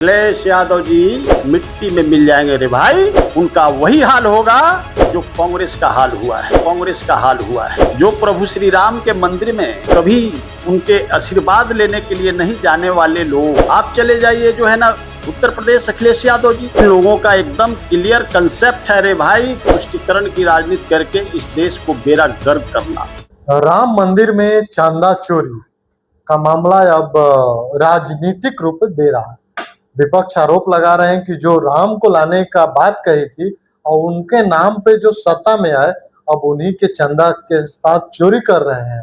अखिलेश यादव जी मिट्टी में मिल जाएंगे रे भाई। उनका वही हाल होगा जो कांग्रेस का हाल हुआ है। जो प्रभु श्री राम के मंदिर में कभी उनके आशीर्वाद लेने के लिए नहीं जाने वाले लोग, आप चले जाइए जो है ना उत्तर प्रदेश, अखिलेश यादव जी, इन लोगों का एकदम क्लियर कंसेप्ट है रे भाई, तुष्टीकरण की राजनीति करके इस देश को बेड़ा गर्क करना। राम मंदिर में चांदा चोरी का मामला अब राजनीतिक रूप दे रहा है। विपक्ष आरोप लगा रहे हैं कि जो राम को लाने का बात कही थी और उनके नाम पे जो सत्ता में आए, अब उन्हीं के चंदा के साथ चोरी कर रहे हैं।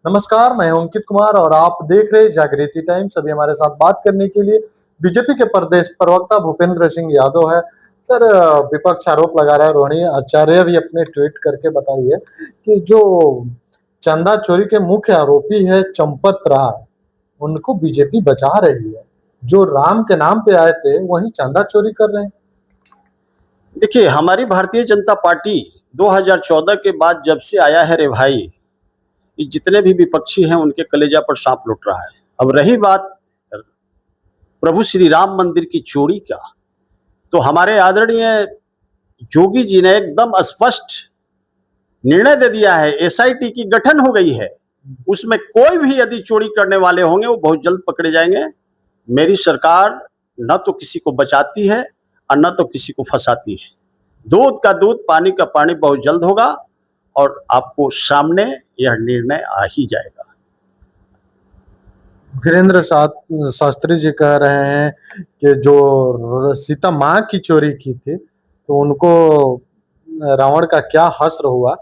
नमस्कार, मैं हूं अंकित कुमार और आप देख रहे हैं जागृति टाइम्स। अभी हमारे साथ बात करने के लिए बीजेपी के प्रदेश प्रवक्ता भूपेंद्र सिंह यादव है। सर, विपक्ष आरोप लगा रहा है, रोहिणी आचार्य भी अपने ट्वीट करके बताइए कि जो चंदा चोरी के मुख्य आरोपी है चंपत राय, उनको बीजेपी बचा रही है। जो राम के नाम पे आए थे वही चंदा चोरी कर रहे हैं। देखिए, हमारी भारतीय जनता पार्टी 2014 के बाद जब से आया है रे भाई, ये जितने भी विपक्षी हैं उनके कलेजा पर सांप लुट रहा है। अब रही बात प्रभु श्री राम मंदिर की चोरी का, तो हमारे आदरणीय योगी जी ने एकदम स्पष्ट निर्णय दे दिया है। एसआईटी की गठन हो गई है, उसमें कोई भी यदि चोरी करने वाले होंगे वो बहुत जल्द पकड़े जाएंगे। मेरी सरकार न तो किसी को बचाती है और न तो किसी को फंसाती है। दूध का दूध, पानी का पानी बहुत जल्द होगा और आपको सामने यह निर्णय आ ही जाएगा। वीरेंद्र शास्त्री जी कह रहे हैं कि जो सीता माँ की चोरी की थी तो उनको रावण का क्या हश्र हुआ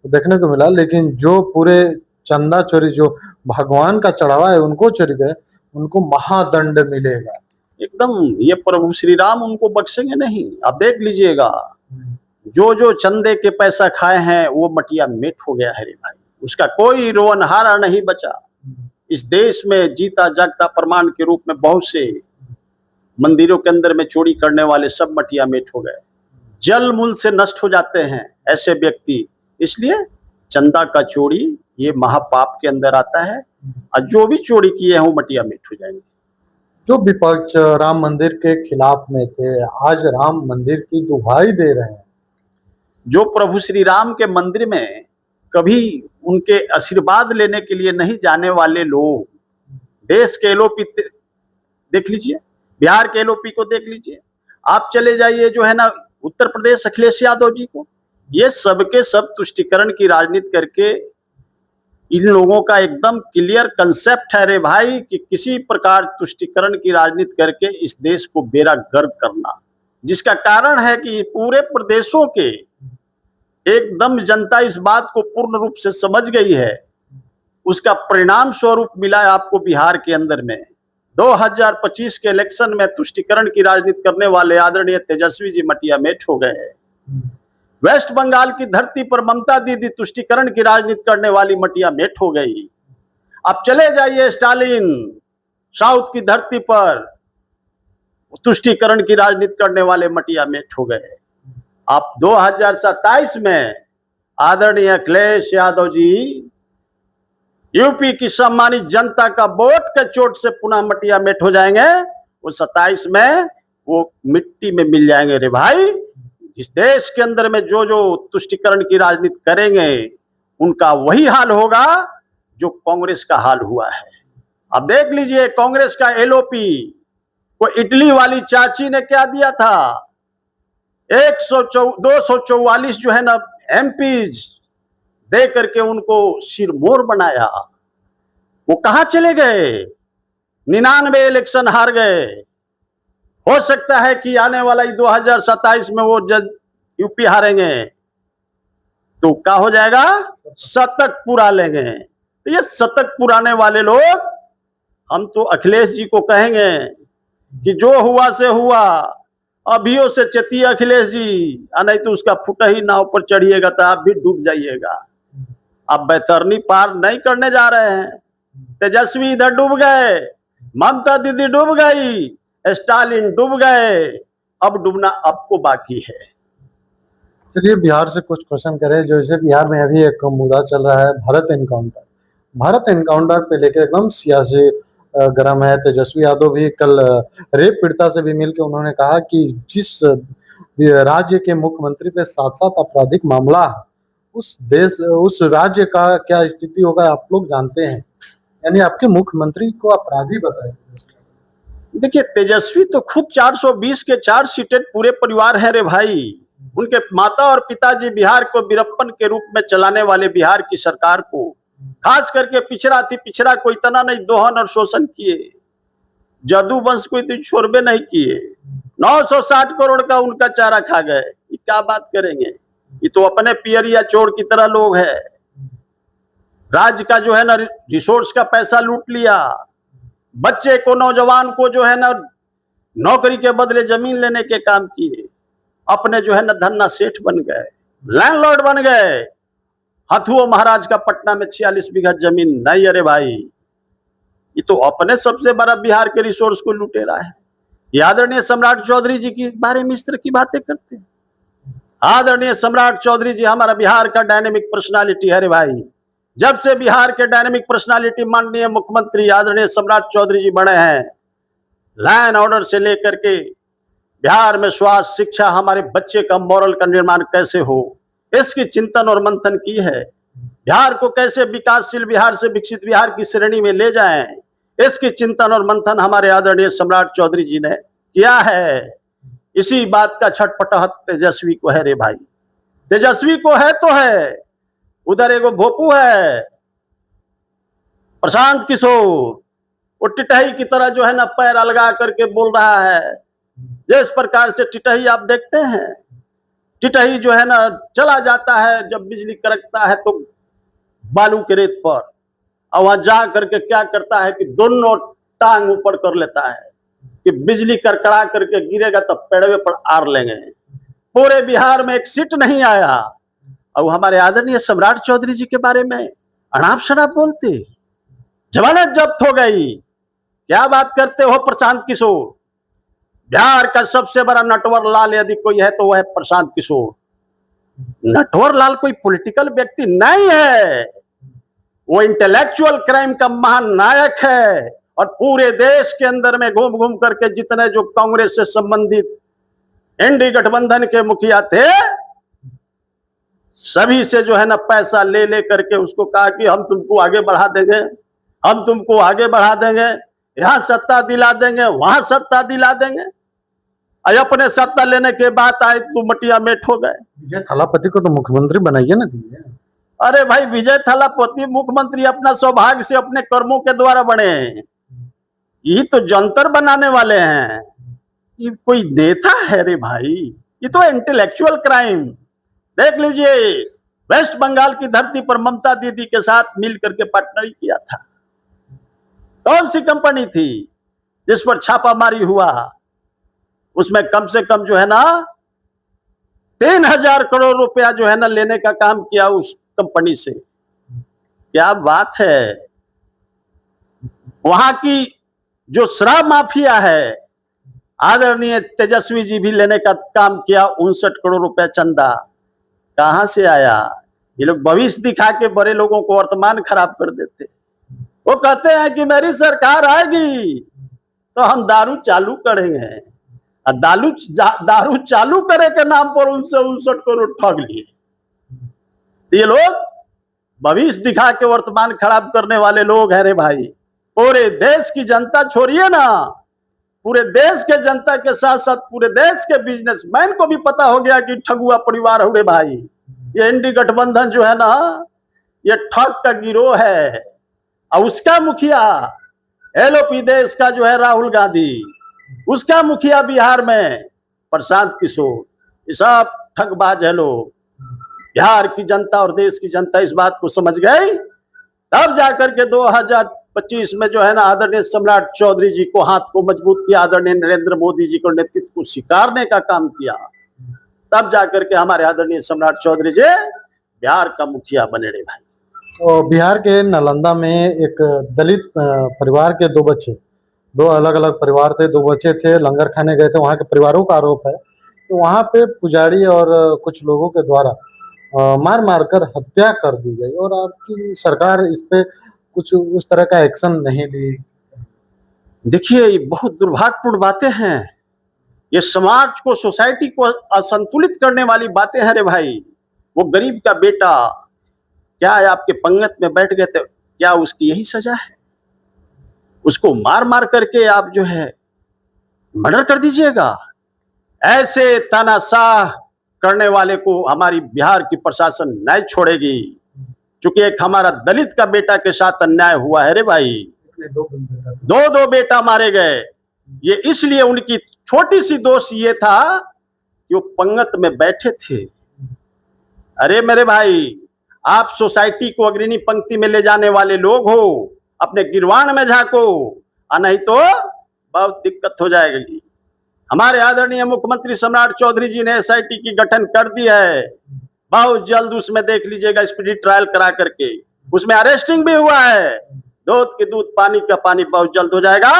देखने को मिला, लेकिन जो पूरे चंदा चोरी जो भगवान का चढ़ावा है उनको चोरी गए, उनको महादंड मिलेगा। एकदम, ये प्रभु श्री राम उनको बख्शेंगे नहीं। आप देख लीजिएगा, जो जो चंदे के पैसा खाए हैं वो मटिया मेट हो गया है रे भाई। उसका कोई रोनहारा नहीं बचा। इस देश में जीता जागता प्रमाण के रूप में बहुत से मंदिरों के अंदर में चोरी करने वाले सब मटिया मेट हो गए, जल मूल से नष्ट हो जाते हैं ऐसे व्यक्ति। इसलिए चंदा का चोरी ये महापाप के अंदर आता है और जो भी चोरी किए हैं वो मटिया मेट हो जाएंगे। जो विपक्ष राम मंदिर के खिलाफ में थे, आज राम मंदिर की दुहाई दे रहे हैं। जो प्रभु श्री राम के मंदिर में कभी उनके आशीर्वाद लेने के लिए नहीं जाने वाले लोग, देश के एलओपी देख लीजिए, बिहार के एलओपी को देख लीजिए, आप चले जाइए जो है ना उत्तर प्रदेश, अखिलेश यादव जी को, ये सबके सब तुष्टीकरण की राजनीति करके इन लोगों का एकदम क्लियर कंसेप्ट है रे भाई कि किसी प्रकार तुष्टीकरण की राजनीति करके इस देश को बेड़ा गर्क करना, जिसका कारण है कि पूरे प्रदेशों के एकदम जनता इस बात को पूर्ण रूप से समझ गई है। उसका परिणाम स्वरूप मिला है आपको बिहार के अंदर में 2025 के इलेक्शन में तुष्टीकरण की राजनीति करने वाले आदरणीय तेजस्वी जी मटिया मेट हो गए हैं। वेस्ट बंगाल की धरती पर ममता दीदी तुष्टीकरण की राजनीति करने वाली मटिया मेट हो गई। आप चले जाइए स्टालिन, साउथ की धरती पर तुष्टीकरण की राजनीति करने वाले मटिया मेट हो गए। आप 2027 में आदरणीय अखिलेश यादव जी यूपी की सम्मानित जनता का वोट के चोट से पुनः मटिया मेट हो जाएंगे। वो 27 में वो मिट्टी में मिल जाएंगे रे भाई। इस देश के अंदर में जो जो तुष्टीकरण की राजनीति करेंगे उनका वही हाल होगा जो कांग्रेस का हाल हुआ है। आप देख लीजिए, कांग्रेस का एलओपी को इटली वाली चाची ने क्या दिया था, 244 जो है ना एमपीज दे करके उनको सिरमौर बनाया। वो कहां चले गए? 99 इलेक्शन हार गए। हो सकता है कि आने वाला 2027 में वो जज यूपी हारेंगे तो क्या हो जाएगा, शतक पुरा लेंगे। तो ये शतक पुराने वाले लोग, हम तो अखिलेश जी को कहेंगे कि जो हुआ से हुआ, अभियो से चतिया अखिलेश जी, नहीं तो उसका फुटा ही नाव पर चढ़िएगा तो आप भी डूब जाइएगा। आप बैतरनी पार नहीं करने जा रहे हैं। तेजस्वी इधर डूब गए, ममता दीदी डूब गई, स्टालिन डूब गए, अब डूबना आपको बाकी है। चलिए बिहार से कुछ क्वेश्चन करें। जैसे बिहार में अभी एक मुद्दा चल रहा है भारत एनकाउंटर पे लेके एकदम सियासी गर्म है। तेजस्वी यादव भी कल रेप पीड़िता से भी मिलकर उन्होंने कहा कि जिस राज्य के मुख्यमंत्री पे 7-7 आपराधिक मामला है, उस राज्य का क्या स्थिति होगा आप लोग जानते हैं। यानी आपके मुख्यमंत्री को अपराधी बताए। देखिए, तेजस्वी तो खुद 420 के 4 सीटेड पूरे परिवार है रे भाई। उनके माता और पिताजी बिहार को वीरप्पन के रूप में चलाने वाले बिहार की सरकार को, खास करके पिछड़ा को इतना नहीं दोहन और शोषण किए, जदू वंश को इतनी छोड़बे नहीं किए। 960 करोड़ का उनका चारा खा गए। ये क्या बात करेंगे, ये तो अपने पियरिया चोर की तरह लोग है। राज्य का जो है ना रिसोर्स का पैसा लूट लिया, बच्चे को नौजवान को जो है ना नौकरी के बदले जमीन लेने के काम किए, अपने जो है ना धन्ना सेठ बन गए, लैंडलॉर्ड बन गए। हथुओ महाराज का पटना में 46 बीघा जमीन नहीं। अरे भाई, ये तो अपने सबसे बड़ा बिहार के रिसोर्स को लूटे रहा है। आदरणीय सम्राट चौधरी जी के बारे में इस तरह की बातें करते हैं। आदरणीय सम्राट चौधरी जी हमारा बिहार का डायनेमिक पर्सनालिटी है रे भाई। जब से बिहार के डायनेमिक पर्सनालिटी माननीय मुख्यमंत्री आदरणीय सम्राट चौधरी जी बने हैं, लैंड ऑर्डर से लेकर के बिहार में स्वास्थ्य, शिक्षा, हमारे बच्चे का मॉरल का निर्माण कैसे हो, इसकी चिंतन और मंथन की है। बिहार को कैसे विकासशील बिहार से विकसित बिहार की श्रेणी में ले जाएं, इसकी चिंतन और मंथन हमारे आदरणीय सम्राट चौधरी जी ने किया है। इसी बात का छटपटाहट तेजस्वी को है रे भाई। तेजस्वी को है तो है, उधर एगो भोपू है प्रशांत किशोर, वो टिटही की तरह जो है ना पैर अलगा करके बोल रहा है। जिस प्रकार से टिटही आप देखते हैं, टिटही जो है ना चला जाता है जब बिजली कड़कता है तो बालू के रेत पर, और वहां जा करके क्या करता है कि दोनों टांग ऊपर कर लेता है कि बिजली कड़कड़ा करके गिरेगा तब पेड़वे पर आर लेंगे। पूरे बिहार में एक सीट नहीं आया, और हमारे आदरणीय सम्राट चौधरी जी के बारे में अनाप शनाप बोलते। जमानत जब्त हो गई, क्या बात करते हो प्रशांत किशोर। बिहार का सबसे बड़ा नटवर लाल यदि कोई है तो वह है प्रशांत किशोर। नटवर लाल कोई पॉलिटिकल व्यक्ति नहीं है, वो इंटेलेक्चुअल क्राइम का महानायक है। और पूरे देश के अंदर में घूम घूम करके जितने जो कांग्रेस से संबंधित एनडी गठबंधन के मुखिया थे, सभी से जो है ना पैसा ले ले करके उसको कहा कि हम तुमको आगे बढ़ा देंगे, हम तुमको आगे बढ़ा देंगे, यहां सत्ता दिला देंगे, वहां सत्ता दिला देंगे। अपने सत्ता लेने के बाद आए तो मटिया मेट हो गए। विजय थालापति को तो मुख्यमंत्री बनाइए ना। अरे भाई, विजय थालापति मुख्यमंत्री अपना सौभाग्य से अपने कर्मों के द्वारा बने हैं। ये तो जंतर बनाने वाले हैं, ये कोई नेता है रे भाई। ये तो इंटेलेक्चुअल क्राइम। देख लीजिए, वेस्ट बंगाल की धरती पर ममता दीदी के साथ मिल करके पार्टनरी किया था। कौन सी कंपनी थी जिस पर छापामारी हुआ? उसमें कम से कम जो है ना 3000 करोड़ रुपया जो है ना लेने का काम किया उस कंपनी से। क्या बात है। वहां की जो शराब माफिया है, आदरणीय तेजस्वी जी भी लेने का काम किया। 59 करोड़ रुपया चंदा कहां से आया? ये लोग भविष्य दिखा के बड़े लोगों को वर्तमान खराब कर देते। वो कहते हैं कि मेरी सरकार आएगी तो हम दारू चालू करेंगे, और दारू चालू करे के नाम पर उनसे 59 करोड़ ठग लिए। ये लोग भविष्य दिखा के वर्तमान खराब करने वाले लोग हैं रे भाई। पूरे देश की जनता छोड़िए ना, पूरे देश के जनता के साथ साथ पूरे देश के बिजनेसमैन को भी पता हो गया कि ठगुआ परिवार हो रे भाई। ये एनडी गठबंधन जो है ना, ये ठग का गिरोह है। और उसका मुखिया एलओपी देश का जो है राहुल गांधी, उसका मुखिया बिहार में प्रशांत किशोर, ये सब ठगबाज है लोग। बिहार की जनता और देश की जनता इस बात को समझ गई, तब जाकर के 2025 में जो है ना आदरणीय सम्राट चौधरी जी को हाथ को मजबूत किया, आदरणीय नरेंद्र मोदी जी को नेतृत्व को स्वीकारने का काम किया। तब जाकर के हमारे आदरणीय सम्राट चौधरी जी बिहार का मुखिया बने रे भाई। तो बिहार के नालंदा में एक दलित परिवार के 2 बच्चे, 2 अलग अलग परिवार थे, 2 बच्चे थे, लंगर खाने गए थे। वहाँ के परिवारों का आरोप है तो वहाँ पे पुजारी और कुछ लोगों के द्वारा मार मार कर हत्या कर दी गई, और आपकी सरकार इस पे कुछ उस तरह का एक्शन नहीं ली। देखिए ये बहुत दुर्भाग्यपूर्ण बातें हैं। ये समाज को, सोसाइटी को असंतुलित करने वाली बातें हैं रे भाई। वो गरीब का बेटा क्या है, आपके पंगत में बैठ गए तो क्या उसकी यही सजा है? उसको मार मार करके आप जो है मर्डर कर दीजिएगा? ऐसे तानाशाह करने वाले को हमारी बिहार की प्रशासन नहीं छोड़ेगी, क्योंकि एक हमारा दलित का बेटा के साथ अन्याय हुआ है रे भाई। दो बेटा मारे गए। ये इसलिए उनकी छोटी सी दोष ये था कि वो पंगत में बैठे थे। अरे मेरे भाई, आप सोसाइटी को अग्रणी पंक्ति में ले जाने वाले लोग हो, अपने गिरवान में झांको, और नहीं तो बहुत दिक्कत हो जाएगी। हमारे आदरणीय मुख्यमंत्री सम्राट चौधरी जी ने एसआईटी की गठन कर दी है। बहुत जल्द उसमें देख लीजिएगा स्पीडी ट्रायल करा करके, उसमें अरेस्टिंग भी हुआ है। दूध की दूध, पानी का पानी बहुत जल्द हो जाएगा।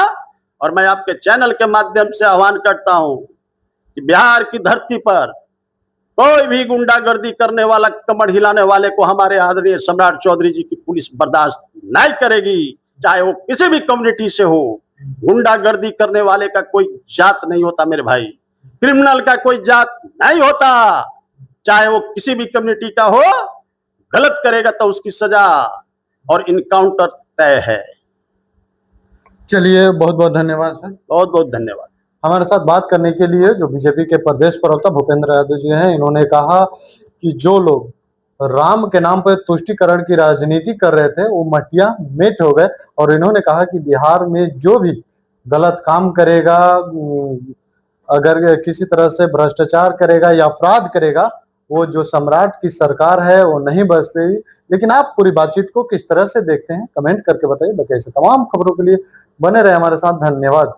और मैं आपके चैनल के माध्यम से आह्वान करता हूं कि बिहार की धरती पर कोई भी गुंडागर्दी करने वाला, कमर हिलाने वाले को हमारे आदरणीय सम्राट चौधरी जी की पुलिस बर्दाश्त नहीं करेगी, चाहे वो किसी भी कम्युनिटी से हो। गुंडागर्दी करने वाले का कोई जात नहीं होता मेरे भाई, क्रिमिनल का कोई जात नहीं होता, चाहे वो किसी भी कम्युनिटी का हो। गलत करेगा तो उसकी सजा और इनकाउंटर तय है। चलिए, बहुत बहुत धन्यवाद सर। बहुत बहुत धन्यवाद। हमारे साथ बात करने के लिए जो बीजेपी के प्रदेश प्रवक्ता भूपेंद्र यादव जी हैं, इन्होंने कहा कि जो लोग राम के नाम पर तुष्टीकरण की राजनीति कर रहे थे वो मटिया मेट हो गए। और इन्होंने कहा कि बिहार में जो भी गलत काम करेगा, अगर किसी तरह से भ्रष्टाचार करेगा या अपराध करेगा, वो जो सम्राट की सरकार है वो नहीं बचेगी। लेकिन आप पूरी बातचीत को किस तरह से देखते हैं, कमेंट करके बताइए। बाकी ऐसे तमाम खबरों के लिए बने रहे हमारे साथ। धन्यवाद।